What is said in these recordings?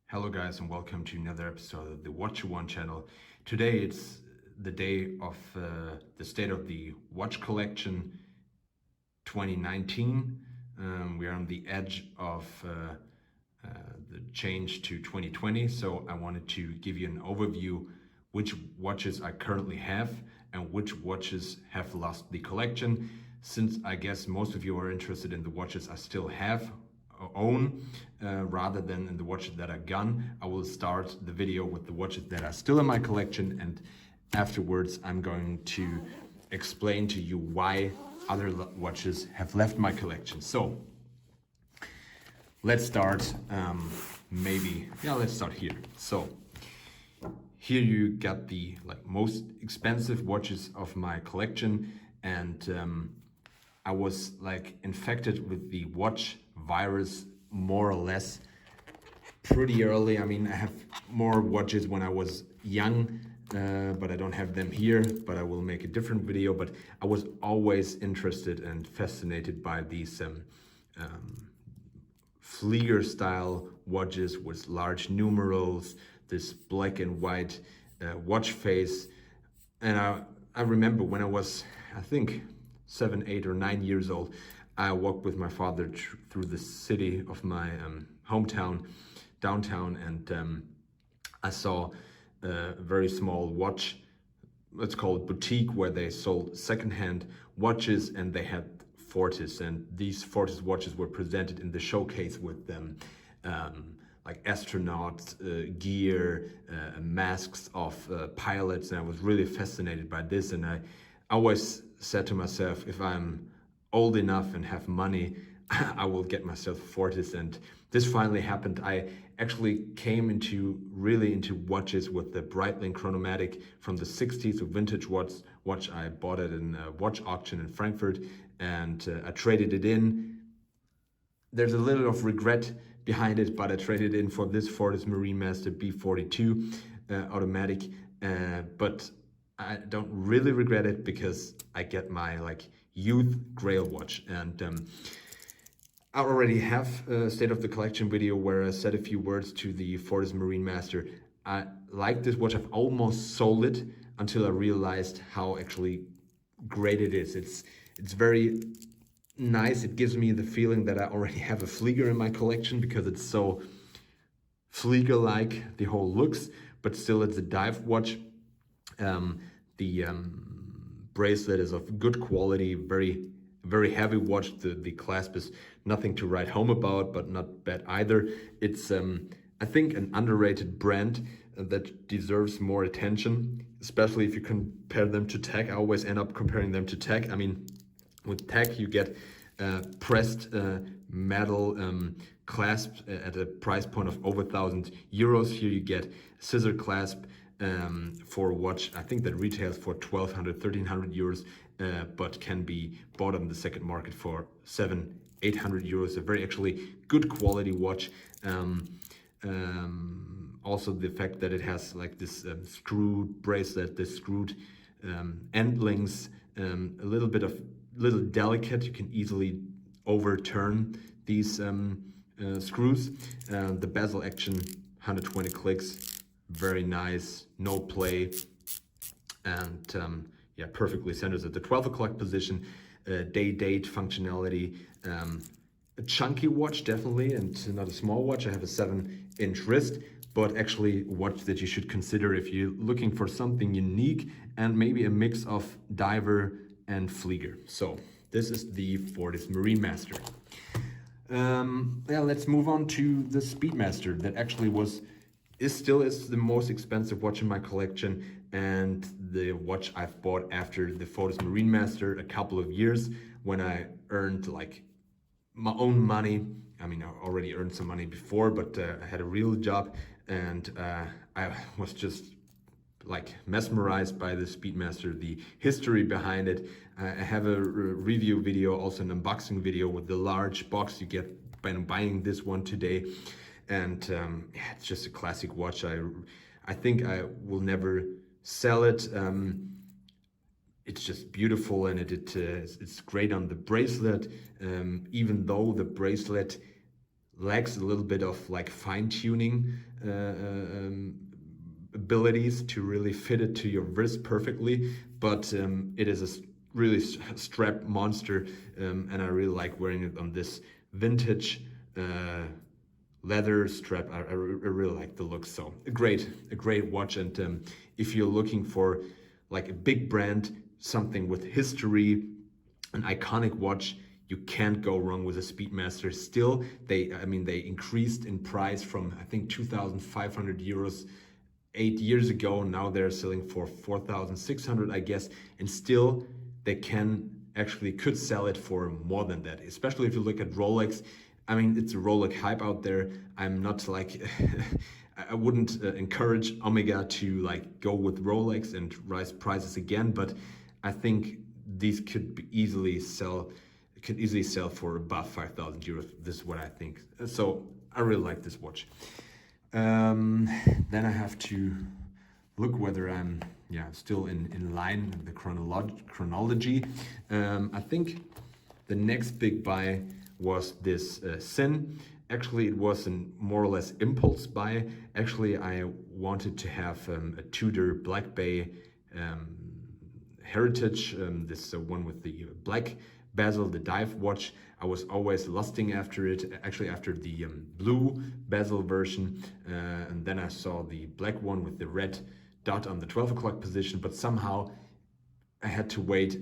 Hello guys and welcome to another episode of the Watch You Want channel. Today it's the day of the state of the watch collection 2019. We are on the edge of the change to 2020, so I wanted to give you an overview which watches I currently have and which watches have lost the collection, since I guess most of you are interested in the watches I still have own rather than in the watches that are gone. I will start the video with the watches that are still in my collection, and afterwards I'm going to explain to you why other watches have left my collection. So let's start let's start here. So here you got the most expensive watches of my collection, and I was infected with the watch virus more or less pretty early. I mean, I have more watches when I was young, but I don't have them here, but I will make a different video. But I was always interested and fascinated by these Flieger style watches with large numerals, this black and white watch face. And I remember when I was, I think, 7, 8 or 9 years old, I walked with my father through the city of my hometown, downtown, and I saw a very small watch, let's call it boutique, where they sold secondhand watches, and they had Fortis, and these Fortis watches were presented in the showcase with them, like astronaut gear, masks of pilots, and I was really fascinated by this. And I always said to myself, if I'm old enough and have money, I will get myself Fortis, and this finally happened. I actually came really into watches with the Breitling Chronomatic from the 60s, a vintage watch. I bought it in a watch auction in Frankfurt, and I traded it in. There's a little of regret behind it, but I traded in for this Fortis Marine Master B42 automatic, but I don't really regret it because I get my youth grail watch. And I already have a state of the collection video where I said a few words to the Fortis Marine Master. I like this watch. I've almost sold it until I realized how actually great it is. It's very nice. It gives me the feeling that I already have a Flieger in my collection because it's so Flieger-like, the whole looks, but still it's a dive watch. The bracelet is of good quality, very heavy watch. The clasp is nothing to write home about, but not bad either. It's I think an underrated brand that deserves more attention, especially if you compare them to Tech. I always end up comparing them to Tech. I mean, with Tech you get pressed metal clasp at a price point of over €1,000. Here you get scissor clasp for a watch, I think, that retails for 1,200, 1,300 euros, but can be bought on the second market for 700, 800 euros. A very actually good quality watch. Also the fact that it has this screwed bracelet, this screwed end links, a little delicate. You can easily overturn these screws. The bezel action, 120 clicks. Very nice, no play, and yeah, perfectly centers at the 12 o'clock position. Date functionality, a chunky watch definitely, and not a small watch. I have a 7-inch wrist, but actually a watch that you should consider if you're looking for something unique and maybe a mix of diver and Flieger. So this is the Fortis Marine Master. Yeah, let's move on to the Speedmaster. That actually still is the most expensive watch in my collection, and the watch I've bought after the Fortis Marine Master a couple of years when I earned my own money. I mean, I already earned some money before, but I had a real job, and I was just mesmerized by the Speedmaster, the history behind it. I have a review video, also an unboxing video with the large box you get by buying this one today. And yeah, it's just a classic watch. I think I will never sell it. It's just beautiful, and it's great on the bracelet. Even though the bracelet lacks a little bit of like fine-tuning abilities to really fit it to your wrist perfectly, but it is a really strap monster, and I really like wearing it on this vintage leather strap. I really like the look. So a great watch. And if you're looking for like a big brand, something with history, an iconic watch, you can't go wrong with a Speedmaster. Still, they increased in price from I think 2,500 euros 8 years ago. Now they're selling for 4,600, I guess, and still they could sell it for more than that. Especially if you look at Rolex. I mean, it's a Rolex hype out there. I'm not like I wouldn't encourage Omega to like go with Rolex and rise prices again, but I think these could easily sell for above 5,000 euros. This is what I think. So I really like this watch. Then I have to look whether I'm still in line with the chronology. I think the next big buy was this Sinn. Actually, it was a more or less impulse buy. Actually, I wanted to have a Tudor Black Bay heritage, this one with the black bezel, the dive watch. I was always lusting after it, actually after the blue bezel version, and then I saw the black one with the red dot on the 12 o'clock position, but somehow I had to wait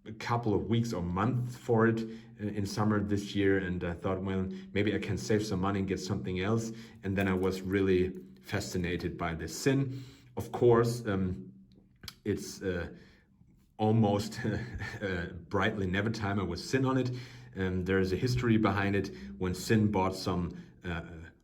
a couple of weeks or months for it in summer this year, and I thought, well, maybe I can save some money and get something else. And then I was really fascinated by the Sinn. Of course, it's almost brightly never timer with Sinn on it. There is a history behind it. When Sinn bought some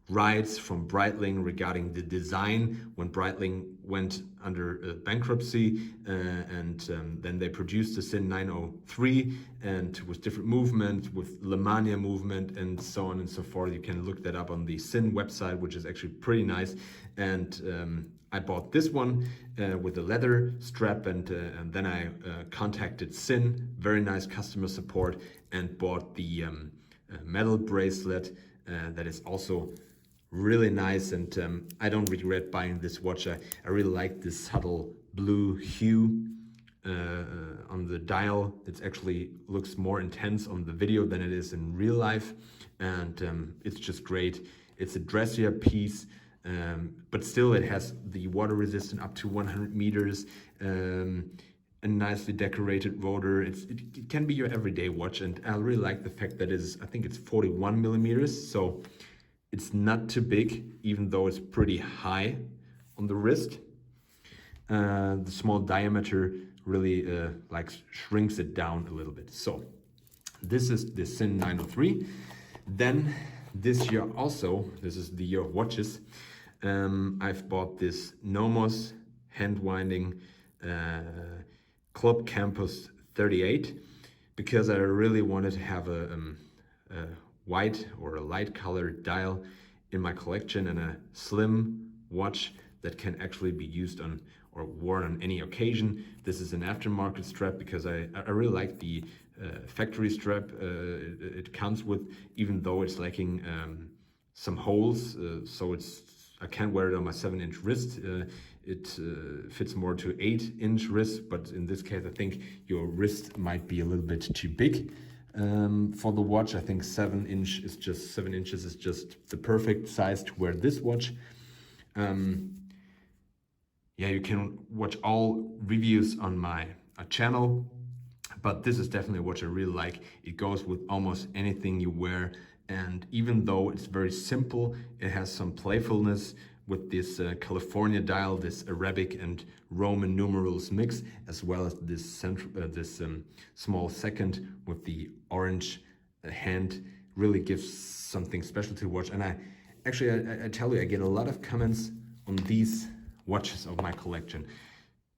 rights from Breitling regarding the design, when Breitling went under bankruptcy, and then they produced the Sinn 903, and with different movements, with Lemania movement and so on and so forth. You can look that up on the Sinn website, which is actually pretty nice. And I bought this one with the leather strap, and then I contacted Sinn, very nice customer support, and bought the metal bracelet that is also really nice. And I don't regret buying this watch. I really like this subtle blue hue on the dial. It actually looks more intense on the video than it is in real life, and it's just great. It's a dressier piece, but still it has the water resistant up to 100 meters, a nicely decorated rotor. It can be your everyday watch, and I really like the fact that I think it's 41 millimeters, so it's not too big, even though it's pretty high on the wrist. The small diameter really like shrinks it down a little bit. So this is the Sinn 903. Then this year also, this is the year of watches. I've bought this Nomos hand winding Club Campus 38 because I really wanted to have a white or a light colored dial in my collection, and a slim watch that can actually be used on or worn on any occasion. This is an aftermarket strap because I really like the factory strap it comes with, even though it's lacking some holes, so I can't wear it on my 7-inch wrist. It fits more to 8-inch wrist, but in this case I think your wrist might be a little bit too big for the watch. I think 7 inches is just the perfect size to wear this watch. Yeah, you can watch all reviews on my channel, but this is definitely a watch I really like. It goes with almost anything you wear, and even though it's very simple, it has some playfulness with this California dial, this Arabic and Roman numerals mix, as well as this small second with the orange hand. Really gives something special to watch. And I tell you, I get a lot of comments on these watches of my collection.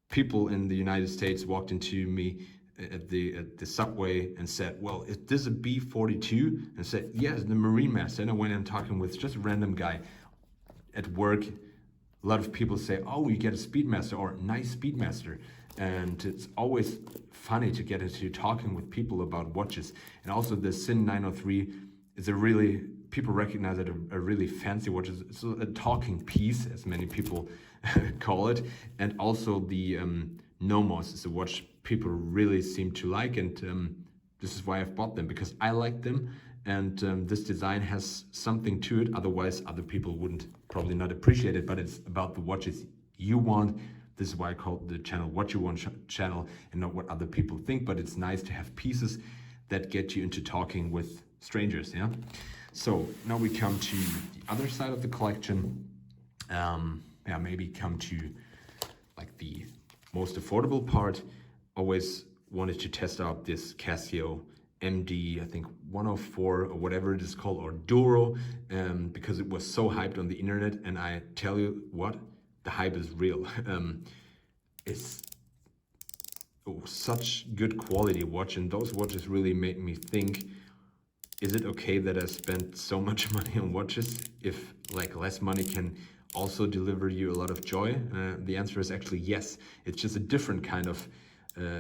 People in the United States walked into me at the subway and said, well, is this a B42? And said, yes, the Marine Master. And I went and talking with just a random guy at work. A lot of people say, oh, you get a Speedmaster, or nice Speedmaster. And it's always funny to get into talking with people about watches. And also the Sinn 903 is a really people recognize it a really fancy watch. It's a talking piece, as many people call it. And also the Nomos is a watch people really seem to like, and this is why I've bought them, because I like them, and this design has something to it. Otherwise, other people wouldn't probably not appreciate it, but it's about the watches you want. This is why I call the channel What You Want channel, and not what other people think. But it's nice to have pieces that get you into talking with strangers, yeah? So now we come to the other side of the collection. Yeah, maybe come to like the most affordable part. Always wanted to test out this Casio MD, I think 104 or whatever it is called, or Duro, because it was so hyped on the internet. And I tell you what, the hype is real. It's such good quality watch, and those watches really made me think, is it okay that I spent so much money on watches if like less money can also deliver you a lot of joy? The answer is actually yes. It's just a different kind of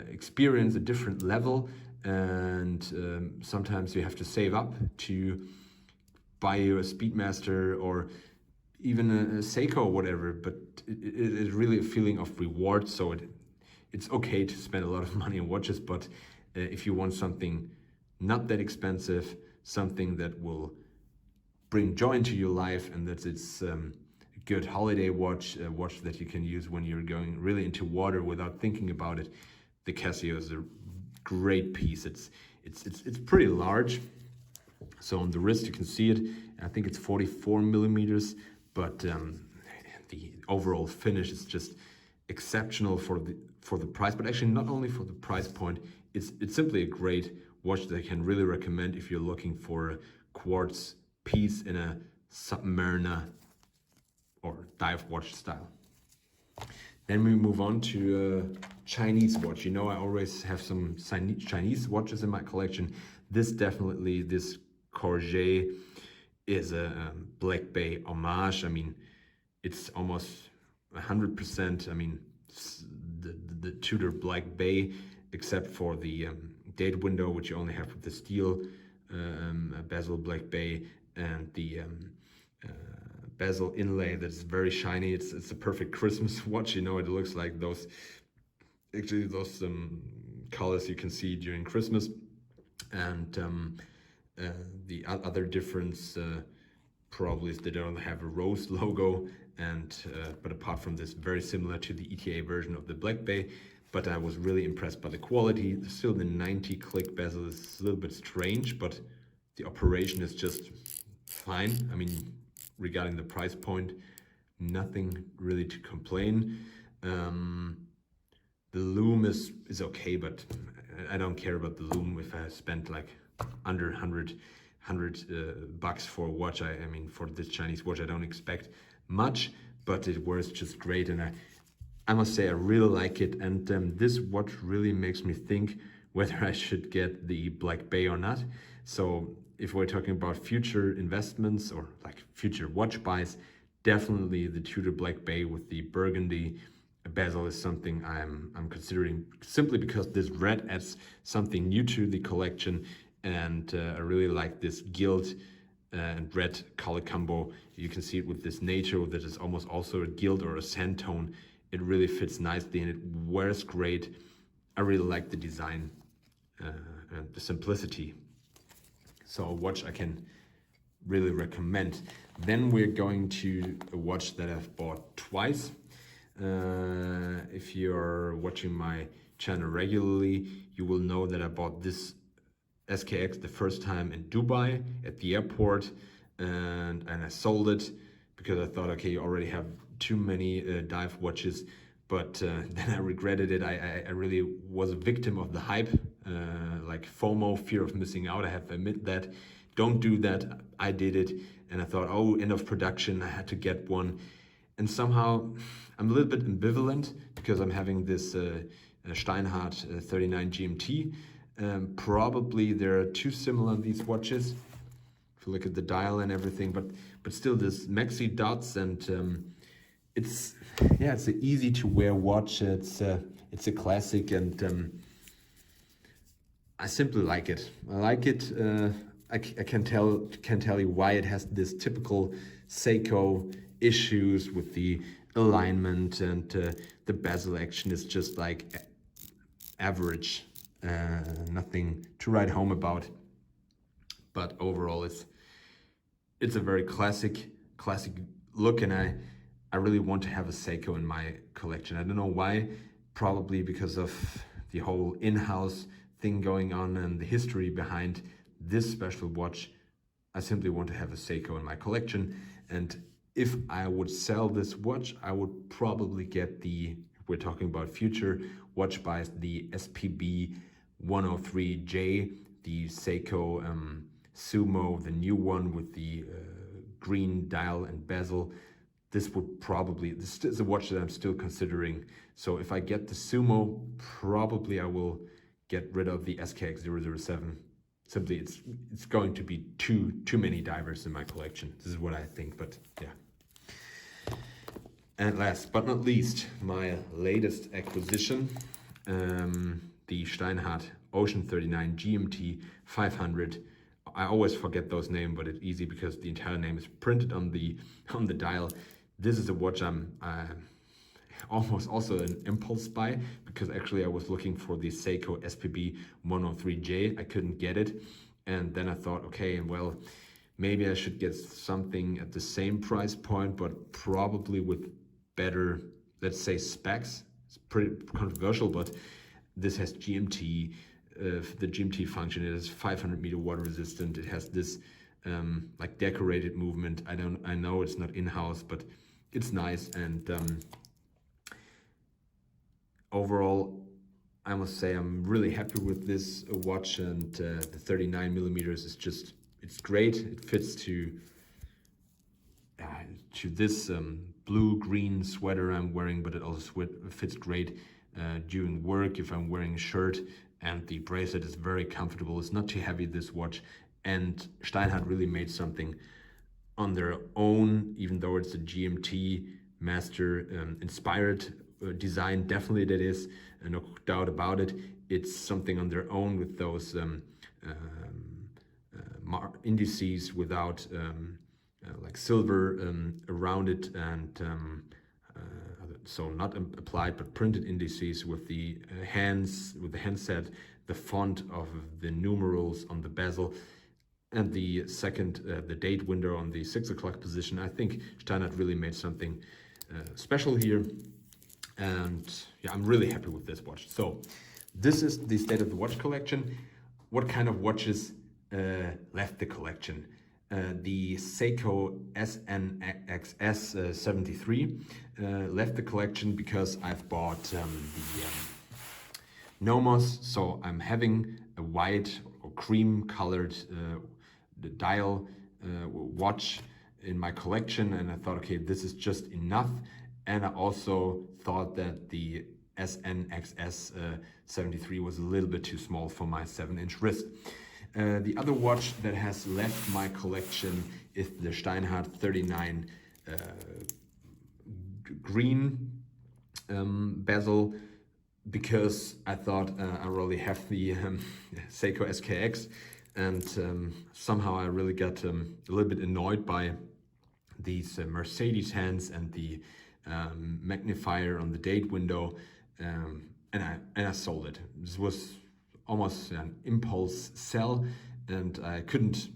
experience, a different level, and sometimes you have to save up to buy you a Speedmaster or even a Seiko or whatever, but it is really a feeling of reward. So it's okay to spend a lot of money on watches, but if you want something not that expensive, something that will bring joy into your life, and that it's a good holiday watch, a watch that you can use when you're going really into water without thinking about it, the Casio is a great piece. It's pretty large. So on the wrist you can see it. I think it's 44 millimeters, but the overall finish is just exceptional for the price. But actually, not only for the price point, it's simply a great watch that I can really recommend if you're looking for a quartz piece in a Submariner or dive watch style. Then we move on to a Chinese watch. You know, I always have some Chinese watches in my collection. This Corget is a Black Bay Homage. I mean, it's almost 100%. I mean, the Tudor Black Bay, except for the date window, which you only have with the steel bezel Black Bay, and the bezel inlay that's very shiny. It's a perfect Christmas watch. You know, it looks like those colors you can see during Christmas. And the other difference probably is they don't have a rose logo, and but apart from this, very similar to the ETA version of the Black Bay. But I was really impressed by the quality. Still, the 90 click bezel is a little bit strange, but the operation is just fine. I mean, regarding the price point, nothing really to complain. The lume is okay, but I don't care about the lume. If I spent like under 100 bucks for a watch, I mean, for this Chinese watch, I don't expect much, but it was just great, and I must say I really like it. And this watch really makes me think whether I should get the Black Bay or not. So if we're talking about future investments or like future watch buys, definitely the Tudor Black Bay with the burgundy bezel is something I'm considering, simply because this red adds something new to the collection, and I really like this gilt and red color combo. You can see it with this nature that is almost also a gilt or a sand tone. It really fits nicely and it wears great. I really like the design and the simplicity. So a watch I can really recommend. Then we're going to a watch that I've bought twice. If you're watching my channel regularly, you will know that I bought this SKX the first time in Dubai at the airport, and I sold it because I thought, okay, you already have too many dive watches. But then I regretted it. I really was a victim of the hype, like FOMO, fear of missing out. I have to admit that. Don't do that. I did it, and I thought, oh, end of production, I had to get one. And somehow I'm a little bit ambivalent because I'm having this Steinhart 39 GMT. Probably there are too similar these watches if you look at the dial and everything, but still this maxi dots, and it's an easy to wear watch. It's a classic, and I simply like it. I like it. I can tell you why it has this typical Seiko issues with the alignment, and the bezel action is just like average, nothing to write home about. But overall, it's a very classic look, and I really want to have a Seiko in my collection. I don't know why, probably because of the whole in-house thing going on and the history behind this special watch. I simply want to have a Seiko in my collection, and if I would sell this watch, I would probably get the, if we're talking about future watch buys, the SPB 103J, the Seiko Sumo, the new one with the green dial and bezel. This is a watch that I'm still considering. So if I get the Sumo, probably I will get rid of the SKX007. Simply, it's going to be too many divers in my collection. This is what I think, but yeah. And last but not least, my latest acquisition, the Steinhart Ocean 39 GMT 500. I always forget those names, but it's easy because the entire name is printed on the dial. This is a watch I'm almost also an impulse buy, because actually I was looking for the Seiko SPB 103J. I couldn't get it, and then I thought, okay, well, maybe I should get something at the same price point, but probably with better, let's say, specs. It's pretty controversial, but this has GMT, the GMT function. It is 500-meter water resistant. It has this like decorated movement. I know it's not in-house, but it's nice. And overall, I must say I'm really happy with this watch, and the 39 millimeters is just, it's great. It fits to this blue-green sweater I'm wearing, but it also fits great during work if I'm wearing a shirt, and the bracelet is very comfortable. It's not too heavy, this watch, and Steinhart really made something on their own, even though it's a GMT master inspired design. Definitely that is, no doubt about it. It's something on their own with those indices without like silver around it, and so not applied but printed indices with the handset, the font of the numerals on the bezel, and the second the date window on the 6 o'clock position. I think Steinhart really made something special here, and yeah, I'm really happy with this watch. So this is the state of the watch collection. What kind of watches left the collection? The Seiko SKX007 left the collection because I've bought the Nomos. So I'm having a white or cream colored dial watch in my collection, and I thought, okay, this is just enough. And I also thought that the SKX007 was a little bit too small for my 7-inch wrist. The other watch that has left my collection is the Steinhart 39 green bezel, because I thought I really have the Seiko SKX, and somehow I really got a little bit annoyed by these Mercedes hands and the magnifier on the date window, and I sold it. This was almost an impulse sell, and I couldn't,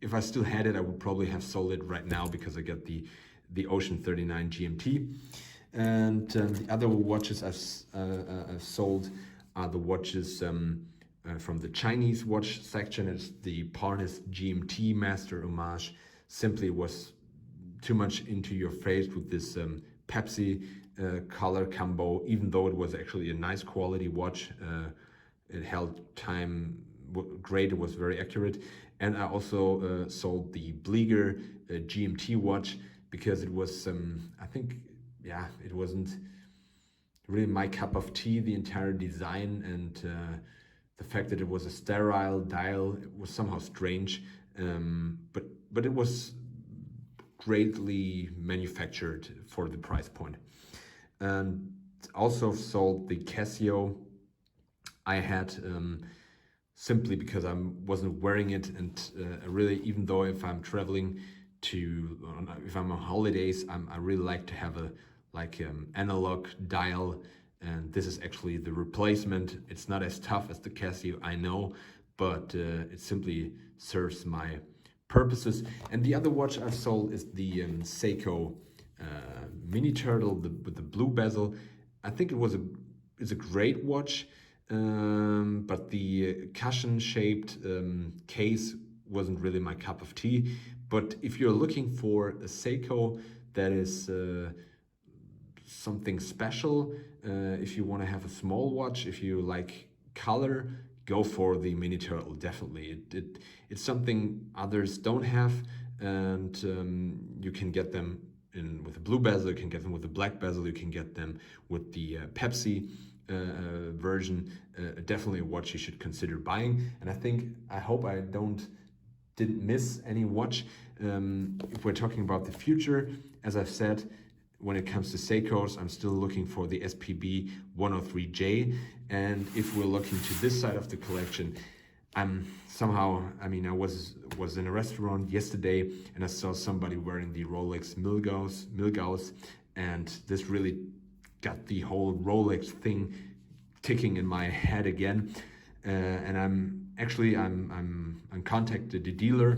if I still had it, I would probably have sold it right now, because I got the Ocean 39 GMT. And the other watches I've sold are the watches from the Chinese watch section. It's the Fortis GMT Master Homage. Simply was too much into your face with this Pepsi color combo, even though it was actually a nice quality watch. It held time great, it was very accurate. And I also sold the Bleeger GMT watch, because it was, I think, yeah, it wasn't really my cup of tea, the entire design, and the fact that it was a sterile dial, it was somehow strange, but it was greatly manufactured for the price point. And also sold the Casio. I had simply because I wasn't wearing it, and really, even though if I'm traveling if I'm on holidays, I really like to have a analog dial, and this is actually the replacement. It's not as tough as the Casio, I know, but it simply serves my purposes. And the other watch I've sold is the Seiko Mini Turtle with the blue bezel. I think it's a great watch, but the cushion-shaped case wasn't really my cup of tea. But if you're looking for a Seiko that is something special, if you want to have a small watch, if you like color, go for the Mini Turtle. Definitely, it's something others don't have, and you can get them with a blue bezel, you can get them with a black bezel, you can get them with the Pepsi version. Definitely a watch you should consider buying. And I hope I didn't miss any watch. If we're talking about the future, as I've said, when it comes to Seikos, I'm still looking for the SPB 103J. And if we're looking to this side of the collection, I was in a restaurant yesterday and I saw somebody wearing the Rolex Milgauss, and this really got the whole Rolex thing ticking in my head again. And I contacted the dealer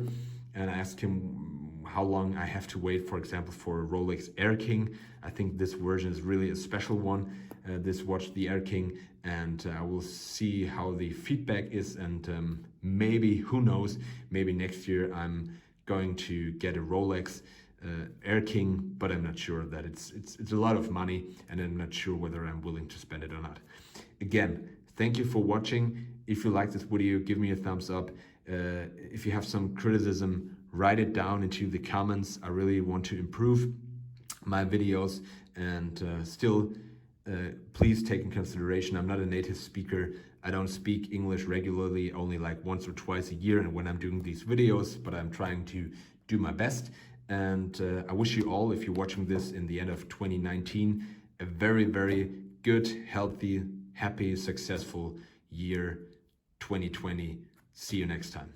and I asked him how long I have to wait, for example, for a Rolex Air King. I think this version is really a special one, this watch, the Air King, and I will see how the feedback is, and maybe, who knows, maybe next year I'm going to get a Rolex Air King, but I'm not sure. That it's a lot of money, and I'm not sure whether I'm willing to spend it or not. Again, thank you for watching. If you like this video, give me a thumbs up. If you have some criticism, write it down into the comments. I really want to improve my videos, and still, please take in consideration, I'm not a native speaker. I don't speak English regularly, only like once or twice a year and when I'm doing these videos, but I'm trying to do my best. And I wish you all, if you're watching this in the end of 2019, a very, very good, healthy, happy, successful year 2020. See you next time.